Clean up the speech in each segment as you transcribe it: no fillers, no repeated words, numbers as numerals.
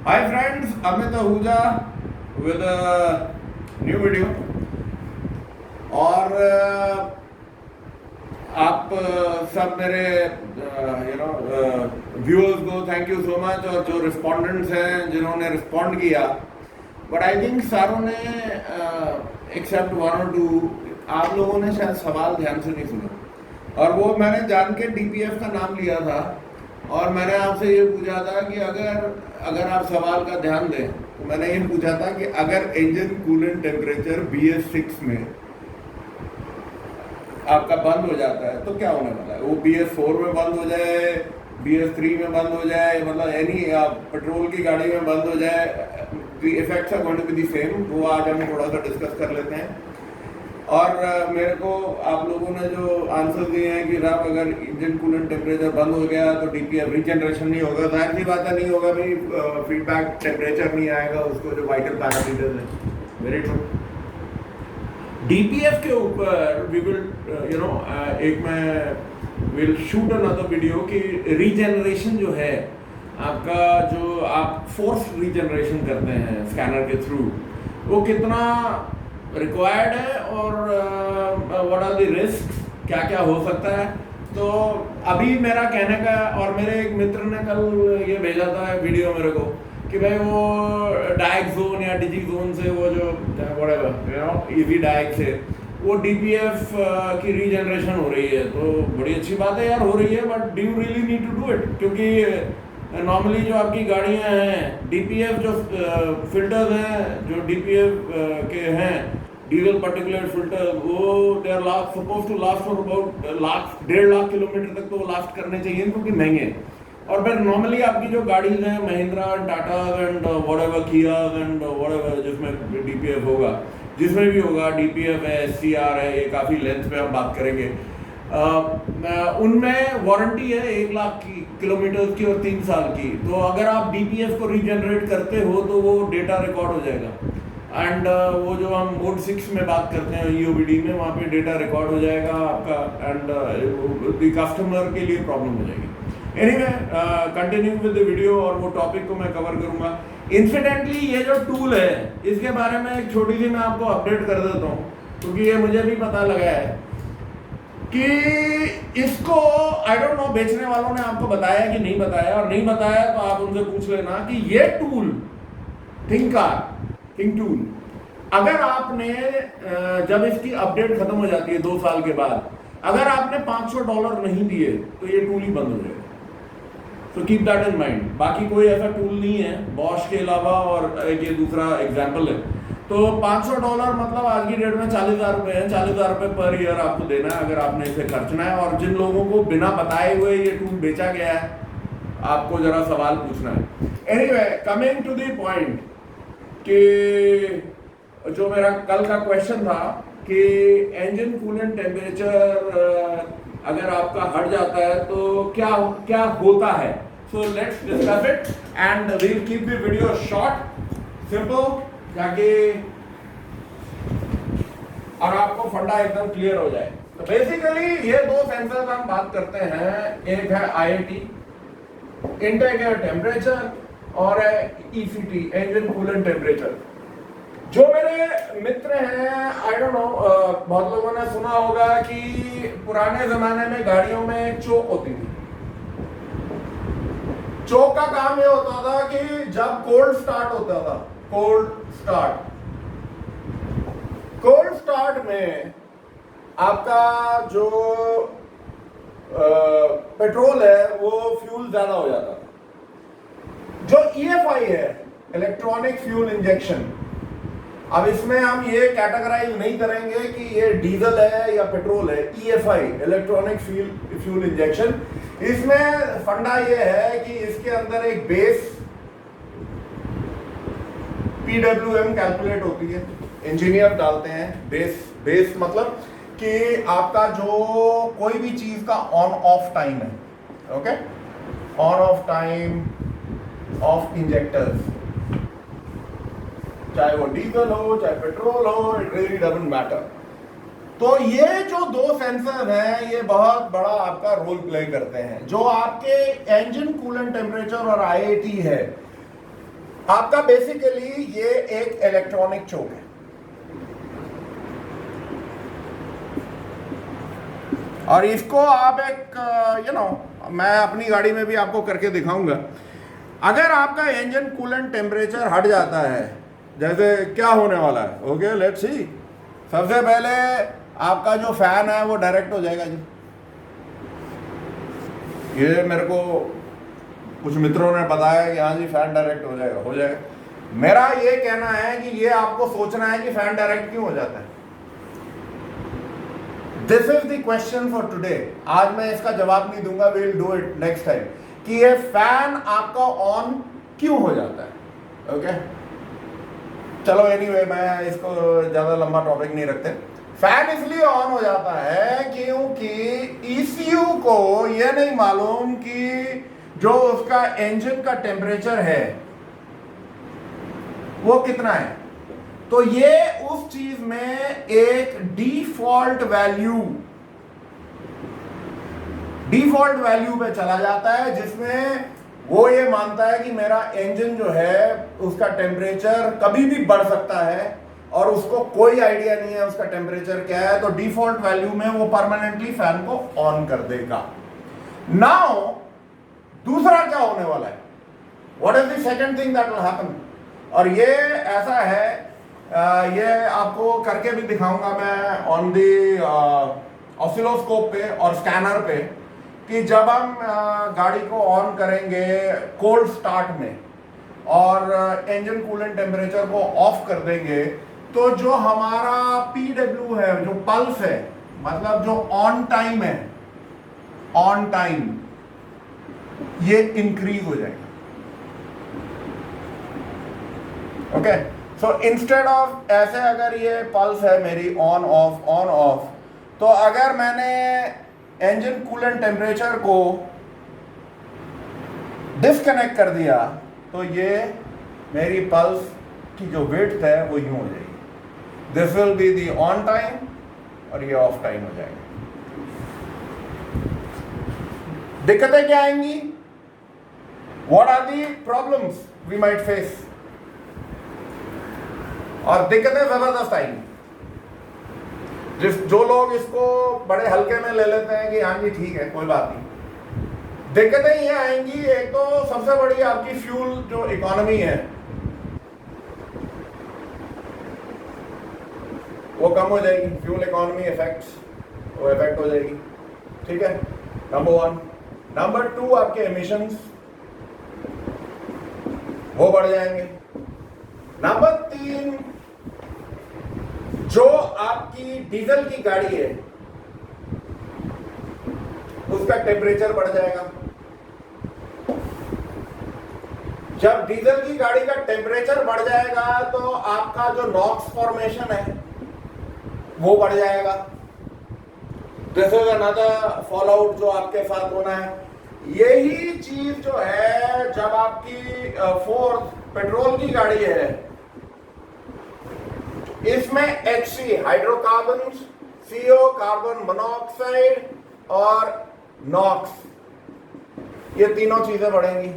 Hi friends, Amit Ahuja with a new video. और आप सब मेरे व्यूअर्स को थैंक यू सो मच, और जो रिस्पोंडेंट्स हैं जिन्होंने रिस्पॉन्ड किया, बट आई थिंक सारों ने एक्सेप्ट वन और टू, आप लोगों ने शायद सवाल ध्यान से नहीं सुना। और वो मैंने जान के डीपीएफ का नाम लिया था और मैंने आपसे ये पूछा था कि अगर आप सवाल का ध्यान दें तो मैंने ये पूछा था कि अगर इंजन कूलेंट टेम्परेचर BS6 में आपका बंद हो जाता है तो क्या होने वाला है। वो BS4 में बंद हो जाए, BS3 में बंद हो जाए, मतलब एनी पेट्रोल की गाड़ी में बंद हो जाए, the effects are going to be the same. वो आज हम थोड़ा सा डिस्कस कर लेते हैं। और मेरे को आप लोगों ने जो आंसर दिए हैं कि साहब अगर इंजन कूलेंट टेम्परेचर बंद हो गया तो डीपीएफ रीजनरेशन नहीं होगा, जाहिर सी बात है नहीं होगा भाई, फीडबैक टेम्परेचर नहीं आएगा उसको, जो वाइटल पैरामीटर्स हैं। Very true. डीपीएफ के ऊपर we will shoot another video कि रीजनरेशन जो है आपका, जो आप फोर्स रीजनरेशन करते हैं स्कैनर के थ्रू, वो कितना रिक्वायर्ड है और व्हाट आर द रिस्क, क्या क्या हो सकता है। तो अभी मेरा कहने का, और मेरे एक मित्र ने कल ये भेजा था वीडियो मेरे को कि भाई वो डायक जोन या डिजी जोन से, वो जो इजी डायक से वो डीपीएफ की रीजनरेशन हो रही है। तो बड़ी अच्छी बात है यार, हो रही है, but do you really need to do it? क्योंकि नॉर्मली जो आपकी गाड़ियां हैं, डीपीएफ जो फिल्टर्स हैं, जो डीपीएफ के हैं, डीजल पार्टिकुलेट फिल्टर, वो they are suppose to last for about 1.5 lakh kilometre तक तो वो लास्ट करने चाहिए, क्योंकि महंगे हैं। और फिर नॉर्मली आपकी जो गाड़ीज हैं, महिंद्रा, टाटा एंड व्हाटएवर, किया एंड व्हाटएवर, जिसमें डीपीएफ होगा, जिसमें भी होगा डीपीएफ है, SCR है, ये काफ़ी लेंथ पे हम बात करेंगे, उनमें वारंटी है 1 लाख की किलोमीटर की और 3 साल की। तो अगर आप डीपीएफ को रीजनरेट करते हो तो वो डेटा रिकॉर्ड हो जाएगा। एंड वो जो हम मोड 6 में बात करते हैं EOBD में, वहाँ पे डेटा रिकॉर्ड हो जाएगा आपका, एंड कस्टमर के लिए प्रॉब्लम हो जाएगी। Anyway, continue with the video, और वो टॉपिक को मैं कवर करूंगा। इंसिडेंटली ये जो टूल है, इसके बारे में एक छोटी सी मैं आपको अपडेट कर देता हूँ, क्योंकि ये मुझे भी पता लगा है कि इसको आई डोंट नो बेचने वालों ने आपको बताया कि नहीं बताया, और नहीं बताया तो आप उनसे पूछ लेना कि ये टूल थिंक टूल, अगर आपने जब इसकी अपडेट खत्म हो जाती है 2 साल के बाद, अगर आपने $500 नहीं दिए तो ये टूल ही बंद हो जाएगा। तो कीप दैट इन माइंड। बाकी कोई ऐसा टूल नहीं है बॉश के अलावा, और एक ये दूसरा एग्जाम्पल है। तो $500 मतलब आज की डेट में 40,000 रुपये है। 40,000 रुपये पर ईयर आपको देना है अगर आपने इसे खर्चना है। और जिन लोगों को बिना बताए हुए ये टूल बेचा गया है, आपको जरा सवाल पूछना है। Anyway, coming to the point, कि जो मेरा कल का क्वेश्चन था कि इंजन कूलेंट टेम्परेचर अगर आपका हट जाता है तो क्या क्या होता है। So let's discuss it and we will keep the video short, simple, ताकि और आपको फंडा एकदम क्लियर हो जाए। तो बेसिकली ये 2 सेंसर्स हम बात करते हैं, एक है IAT, इनटेक एयर टेम्परेचर, और है ECT, इंजन कूलेंट टेम्परेचर। जो मेरे मित्र हैं, आई डोंट नो, बहुत लोगों ने सुना होगा कि पुराने जमाने में गाड़ियों में एक चोक होती थी। चोक का काम ये होता था कि जब कोल्ड स्टार्ट होता था, कोल्ड स्टार्ट में आपका जो पेट्रोल है वो फ्यूल ज्यादा हो जाता था। जो EFI है, इलेक्ट्रॉनिक फ्यूल इंजेक्शन, अब इसमें हम ये कैटेगराइज नहीं करेंगे कि ये डीजल है या पेट्रोल है। EFI, इलेक्ट्रॉनिक फ्यूल इंजेक्शन, इसमें फंडा ये है कि इसके अंदर एक बेस PWM कैलकुलेट होती है, इंजीनियर डालते हैं बेस मतलब कि आपका जो कोई भी चीज का ऑन ऑफ टाइम है, okay, on off time of injectors, चाहे वो डीजल हो चाहे पेट्रोल हो, इट रियली डजंट मैटर। तो ये जो 2 सेंसर हैं, ये बहुत बड़ा आपका रोल प्ले करते हैं। जो आपके इंजन कूलेंट टेम्परेचर और IAT है, आपका बेसिकली ये एक इलेक्ट्रॉनिक चोक है, और इसको आप एक मैं अपनी गाड़ी में भी आपको करके दिखाऊंगा। अगर आपका इंजन कूलेंट टेम्परेचर हट जाता है, जैसे क्या होने वाला है, ओके लेट्स सी। सबसे पहले आपका जो फैन है वो डायरेक्ट हो जाएगा जी। ये मेरे को कुछ मित्रों ने बताया कि हाँ जी फैन डायरेक्ट हो जाएगा। मेरा ये कहना है कि ये आपको सोचना है कि फैन डायरेक्ट क्यों हो जाता है। This is the question for today. आज मैं इसका जवाब नहीं दूंगा, we will do it next time, कि ये फैन आपका ऑन क्यों हो जाता है। ओके चलो एनीवे, मैं इसको ज्यादा लंबा टॉपिक नहीं रखते। फैन इसलिए ऑन हो जाता है क्योंकि ईसीयू को यह नहीं मालूम कि जो उसका इंजन का टेम्परेचर है वो कितना है। तो ये उस चीज में एक डिफॉल्ट वैल्यू पे चला जाता है, जिसमें वो ये मानता है कि मेरा इंजन जो है उसका टेम्परेचर कभी भी बढ़ सकता है और उसको कोई आइडिया नहीं है उसका टेम्परेचर क्या है। तो डिफॉल्ट वैल्यू में वो परमानेंटली फैन को ऑन कर देगा। नाउ दूसरा क्या होने वाला है, what is the second thing that will happen. और ये ऐसा है, ये आपको करके भी दिखाऊंगा मैं ऑन दी ऑसिलोस्कोप पे और स्कैनर पे, कि जब हम गाड़ी को ऑन करेंगे कोल्ड स्टार्ट में और इंजन कूलेंट टेम्परेचर को ऑफ कर देंगे, तो जो हमारा पीडब्ल्यू है, जो पल्स है, मतलब जो ऑन टाइम है, ऑन टाइम ये इंक्रीज हो जाएगा। ओके सो इंस्टेड ऑफ ऐसे, अगर ये पल्स है मेरी ऑन ऑफ, तो अगर मैंने इंजन कूलेंट टेम्परेचर को डिस्कनेक्ट कर दिया तो ये मेरी पल्स की जो विड्थ है वो यूं हो जाएगी। This will be the on time और ये ऑफ टाइम हो जाएगा। दिक्कतें क्या आएंगी, what are the problems we might face, और दिक्कतें जबरदस्त आएंगी। जो लोग इसको बड़े हल्के में ले लेते हैं कि हाँ जी ठीक है कोई बात नहीं, दिक्कतें ये आएंगी। एक तो सबसे बड़ी आपकी फ्यूल जो इकोनॉमी है वो कम हो जाएगी, फ्यूल इकोनॉमी इफेक्ट हो जाएगी, ठीक है, नंबर 1। नंबर 2 आपके एमिशंस वो बढ़ जाएंगे। नंबर 3 जो आपकी डीजल की गाड़ी है उसका टेम्परेचर बढ़ जाएगा। जब डीजल की गाड़ी का टेम्परेचर बढ़ जाएगा तो आपका जो नॉक्स फॉर्मेशन है वो बढ़ जाएगा। This is another fall out जो आपके साथ होना है। यही चीज जो है जब आपकी फोर्थ पेट्रोल की गाड़ी है, इसमें HC hydrocarbon, CO carbon monoxide और नॉक्स, ये तीनों चीजें बढ़ेंगी।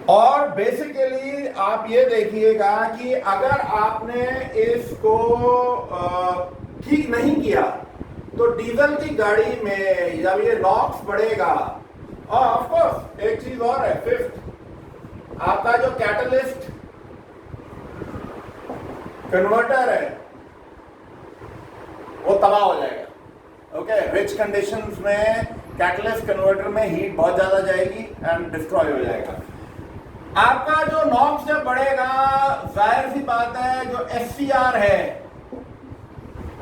और बेसिकली आप ये देखिएगा कि अगर आपने इसको ठीक नहीं किया तो डीजल की गाड़ी में जब ये नॉक्स बढ़ेगा, और ऑफ कोर्स एक चीज और है, फिफ्थ, आपका जो कैटलिस्ट कन्वर्टर है वो तबाह हो जाएगा। ओके, रिच कंडीशंस में कैटलिस्ट कन्वर्टर में हीट बहुत ज्यादा जाएगी एंड डिस्ट्रॉय हो जाएगा। आपका जो नॉक्स जब बढ़ेगा, जाहिर सी बात है जो SCR है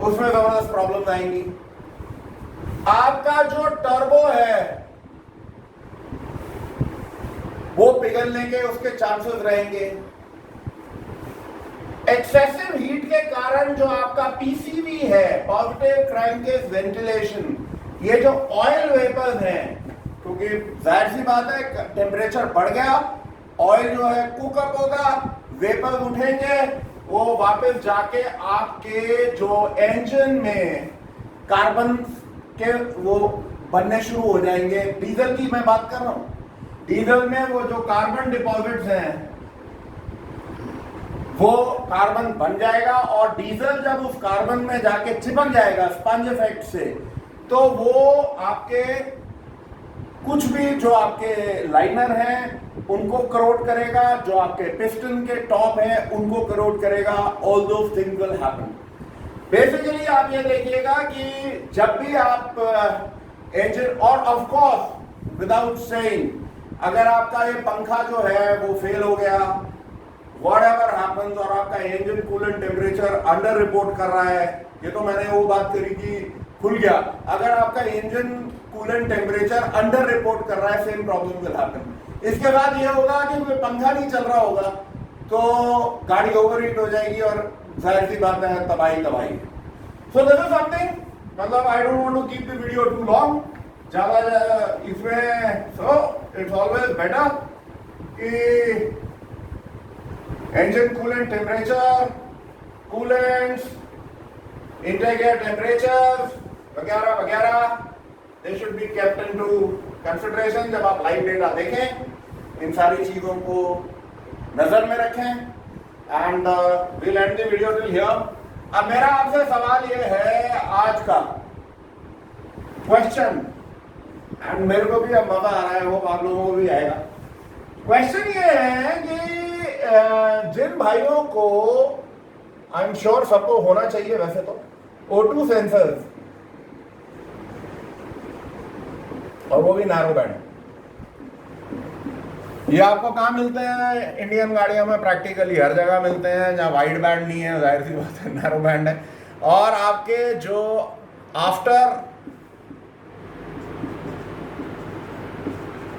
उसमें जबरदस्त प्रॉब्लम आएंगी। आपका जो टर्बो है वो पिघलने के उसके चांसेस रहेंगे। एक्सेसिव हीट के कारण जो आपका PCV है, पॉजिटिव क्रैंकेस वेंटिलेशन, ये जो ऑयल वेपर्स हैं, क्योंकि जाहिर सी बात है टेम्परेचर बढ़ गया, ऑयल जो है कुकअप होगा, वेपर्स उठेंगे, वो वापस जाके आपके जो इंजन में कार्बन के वो बनने शुरू हो जाएंगे। डीजल की मैं बात कर रहा हूं। डीजल में वो जो कार्बन डिपॉजिट्स हैं वो कार्बन बन जाएगा, और डीजल जब उस कार्बन में जाके चिपक जाएगा स्पंज इफेक्ट से, तो वो आपके कुछ भी जो आपके लाइनर हैं उनको करोड करेगा, जो आपके पिस्टन के टॉप हैं उनको करोड करेगा। All those things will happen. Basically आप ये देखिएगा कि जब भी आप इंजन, और ऑफ कोर्स विदाउट सेइंग, अगर आपका ये पंखा जो है वो फेल हो गया, व्हाटएवर हैपेंस, और आपका engine coolant temperature under report कर रहा है, ये तो मैंने वो बात करी कि खुल गया, अगर आपका engine coolant temperature under report कर रहा है, सेम प्रॉब्लम विल हैपन। इसके बाद ये होगा कि कोई पंखा नहीं चल रहा होगा तो गाड़ी ओवरहीट हो जाएगी, और जाहिर सी बात है तबाही। सो दिस इज समथिंग, मतलब I don't want to keep the video too long, ज्यादा इसमें। सो इट्स ऑलवेज बेटर कि engine coolant temperature, coolants, intake air temperatures वगैरह वगैरह, they should be kept into consideration जब आप लाइव डेटा देखें। इन सारी चीजों को नजर में रखें। And we'll end the video till here। अब मेरा आपसे सवाल ये है आज का क्वेश्चन, एंड मेरे को भी अब मजा आ रहा है, वो आप लोगों को भी आएगा। क्वेश्चन ये है कि जिन भाइयों को, आई एम श्योर सबको होना चाहिए वैसे तो, O2 सेंसर्स, और वो भी नैरो बैंड, ये आपको कहाँ मिलते हैं? इंडियन गाड़ियों में प्रैक्टिकली हर जगह मिलते हैं। जहाँ वाइड बैंड नहीं है, जाहिर सी बात है नैरो बैंड है। और आपके जो आफ्टर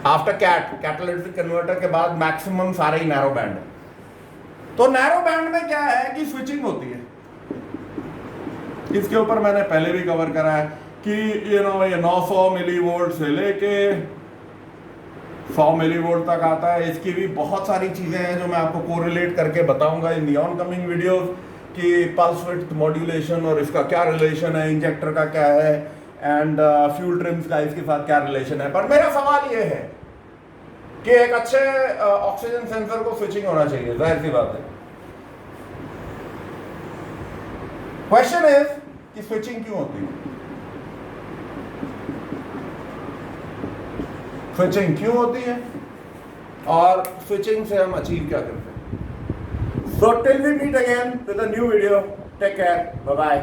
कैटालिटिक कन्वर्टर के बाद मैक्सिमम सारे ही नैरो बैंड है। तो नैरो बैंड में क्या है कि स्विचिंग होती है। इसके ऊपर मैंने पहले भी कवर करा है कि ये 900 मिलीवोल्ट से लेके 100 मिलीवोल्ट तक आता है। इसकी भी बहुत सारी चीजें हैं जो मैं आपको कोरिलेट करके बताऊंगा इन दी ऑन कमिंग वीडियोस, कि पल्स विड्थ मॉड्यूलेशन और इसका क्या रिलेशन है, इंजेक्टर का क्या है, एंड फ्यूल ट्रिम्स का इसके साथ क्या रिलेशन है। पर मेरा सवाल ये है कि एक अच्छे ऑक्सीजन सेंसर को स्विचिंग होना चाहिए, जाहिर सी बात है। क्वेश्चन इज कि स्विचिंग क्यों होती है? स्विचिंग क्यों होती है और स्विचिंग से हम अचीव क्या करते हैं? So till we meet again with a new video, take care, bye bye.